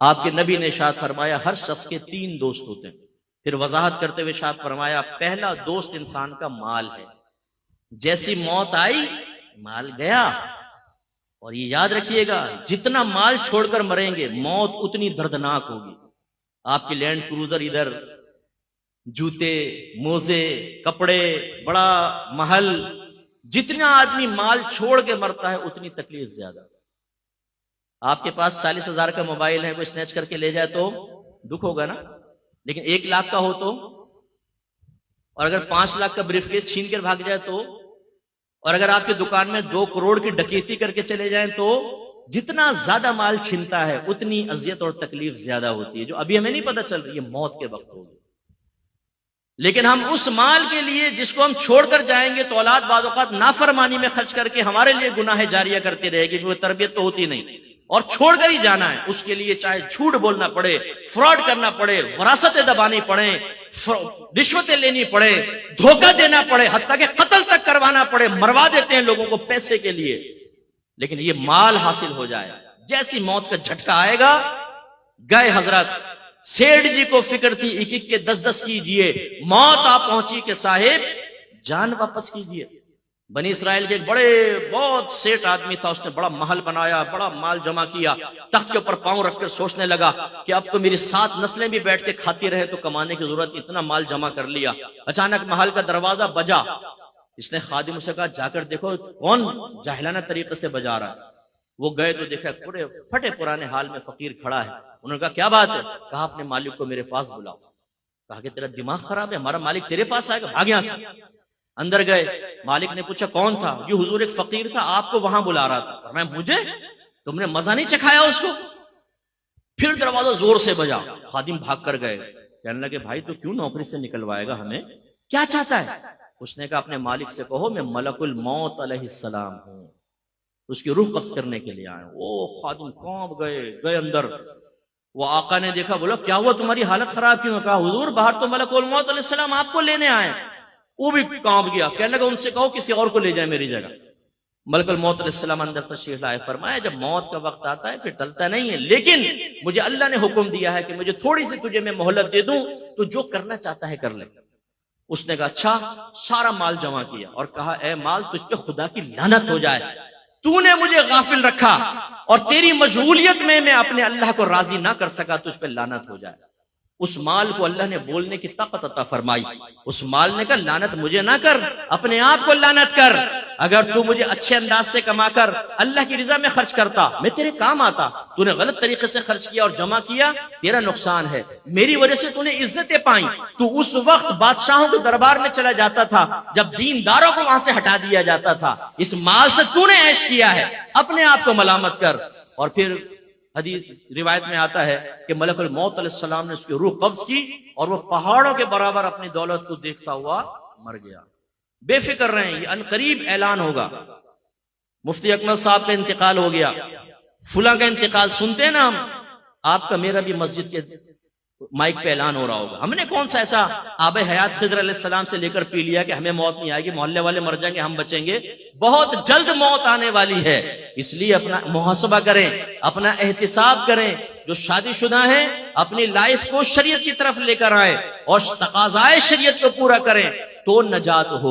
آپ کے نبی نے ارشاد فرمایا ہر شخص کے 3 دوست ہوتے ہیں. پھر وضاحت کرتے ہوئے ارشاد فرمایا پہلا دوست انسان کا مال ہے. جیسی موت آئی مال گیا. اور یہ یاد رکھیے گا جتنا مال چھوڑ کر مریں گے موت اتنی دردناک ہوگی. آپ کی لینڈ کروزر ادھر، جوتے، موزے، کپڑے، بڑا محل، جتنا آدمی مال چھوڑ کے مرتا ہے اتنی تکلیف زیادہ. آپ کے پاس 40,000 کا موبائل ہے، کوئی سنیچ کر کے لے جائے تو دکھ ہوگا نا. لیکن 1 لاکھ کا ہو تو، اور اگر 5 لاکھ کا بریف کیس چھین کر بھاگ جائے تو، اور اگر آپ کی دکان میں 2 کروڑ کی ڈکیتی کر کے چلے جائیں تو، جتنا زیادہ مال چھنتا ہے اتنی اذیت اور تکلیف زیادہ ہوتی ہے، جو ابھی ہمیں نہیں پتہ چل رہی ہے موت کے وقت ہوگی. لیکن ہم اس مال کے لیے جس کو ہم چھوڑ کر جائیں گے تو اولاد بعض اوقات نافرمانی میں خرچ کر کے ہمارے لیے گناہ جاریہ کرتی رہے گی، وہ تربیت تو ہوتی نہیں، اور چھوڑ کر ہی جانا ہے. اس کے لیے چاہے جھوٹ بولنا پڑے، فراڈ کرنا پڑے، وراثتیں دبانی پڑے، رشوتیں لینی پڑے، دھوکہ دینا پڑے، حتیٰ کہ قتل تک کروانا پڑے. مروا دیتے ہیں لوگوں کو پیسے کے لیے، لیکن یہ مال حاصل ہو جائے. جیسی موت کا جھٹکا آئے گا گئے. حضرت سیٹھ جی کو فکر تھی 1-1 کے 10-10 کیجئے. موت آ پہنچی کہ صاحب جان واپس کیجئے. بنی اسرائیل کے ایک بہت سیٹ آدمی تھا، اس نے بڑا محل بنایا، بڑا مال جمع کیا، تخت کے اوپر پاؤں رکھ کر سوچنے لگا کہ اب تو میری 7 نسلیں بھی بیٹھ کے کھاتی رہے تو کمانے کی ضرورت، اتنا مال جمع کر لیا. اچانک محل کا دروازہ بجا. اس نے خادم سے کہا جا کر دیکھو کون جاہلانہ طریقے سے بجا رہا ہے. وہ گئے تو دیکھا پورے پھٹے پرانے حال میں فقیر کھڑا ہے. انہوں نے کہا کیا بات ہے؟ کہا اپنے مالک کو میرے پاس بلاؤ. کہا کہ تیرا دماغ خراب ہے، ہمارا مالک تیرے پاس آئے گا، بھاگ یہاں سے. اندر گئے. مالک نے پوچھا کون تھا؟ یہ حضور ایک فقیر تھا، آپ کو وہاں بلا رہا تھا. فرمایا مجھے؟ تم نے مزہ نہیں چکھایا اس کو؟ پھر دروازہ زور سے بجا. خادم بھاگ کر گئے. کہنے لگے بھائی تو کیوں نوکری سے نکلوائے گا ہمیں؟ کیا چاہتا ہے؟ اس نے کہا اپنے مالک سے کہو میں ملک الموت علیہ السلام ہوں، اس کی روح قبض کرنے کے لیے آئے. وہ خادم کانپ گئے اندر. وہ آقا نے دیکھا، بولا کیا ہوا تمہاری حالت خراب کیوں؟ کہا حضور باہر تو ملک الموت علیہ السلام آپ کو لینے آئے. وہ بھی کانپ گیا. کہنے لگا ان سے کہو کسی اور کو لے جائے میری جگہ. ملک الموت علیہ السلام اندر تشریف لائے. فرمایا جب موت کا وقت آتا ہے پھر ٹلتا نہیں ہے، لیکن مجھے اللہ نے حکم دیا ہے کہ مجھے تھوڑی سی تجھے میں مہلت دے دوں، تو جو کرنا چاہتا ہے کر لے. اس نے کہا اچھا. سارا مال جمع کیا اور کہا اے مال تجھ پہ خدا کی لعنت ہو جائے، تو نے مجھے غافل رکھا اور تیری مشغولیت میں اپنے اللہ کو راضی نہ کر سکا، تجھ پہ لعنت ہو جائے. اس مال کو اللہ نے بولنے کی طاقت عطا فرمائی. اس مال نے کہا لعنت مجھے نہ کر، اپنے آپ کو لعنت کر. اگر تو مجھے اچھے انداز سے کما کر اللہ کی رضا میں خرچ کرتا میں تیرے کام آتا. تو نے غلط طریقے سے خرچ کیا اور جمع کیا، تیرا نقصان ہے. میری وجہ سے تو نے عزتیں پائیں. تو اس وقت بادشاہوں کے دربار میں چلا جاتا تھا جب دینداروں کو وہاں سے ہٹا دیا جاتا تھا. اس مال سے تو نے عیش کیا ہے، اپنے آپ کو ملامت کر. اور پھر حدیث روایت میں آتا ہے کہ ملک الموت علیہ السلام نے اس کی روح قبض کی اور وہ پہاڑوں کے برابر اپنی دولت کو دیکھتا ہوا مر گیا. بے فکر رہیں، یہ عنقریب اعلان ہوگا. مفتی اکمل صاحب کا انتقال ہو گیا، فلاں کا انتقال سنتے ہیں نا ہم. آپ کا میرا بھی مسجد کے مائک پہ اعلان ہو رہا ہوگا. ہم نے کون سا ایسا آب حیات خضر علیہ السلام سے لے کر پی لیا کہ ہمیں موت نہیں آئے گی، محلے والے مر جائیں گے ہم بچیں گے؟ بہت جلد موت آنے والی ہے. اس لیے اپنا محاسبہ کریں، اپنا احتساب کریں. جو شادی شدہ ہیں اپنی لائف کو شریعت کی طرف لے کر آئیں اور تقاضائے شریعت کو پورا کریں تو نجات ہوگی.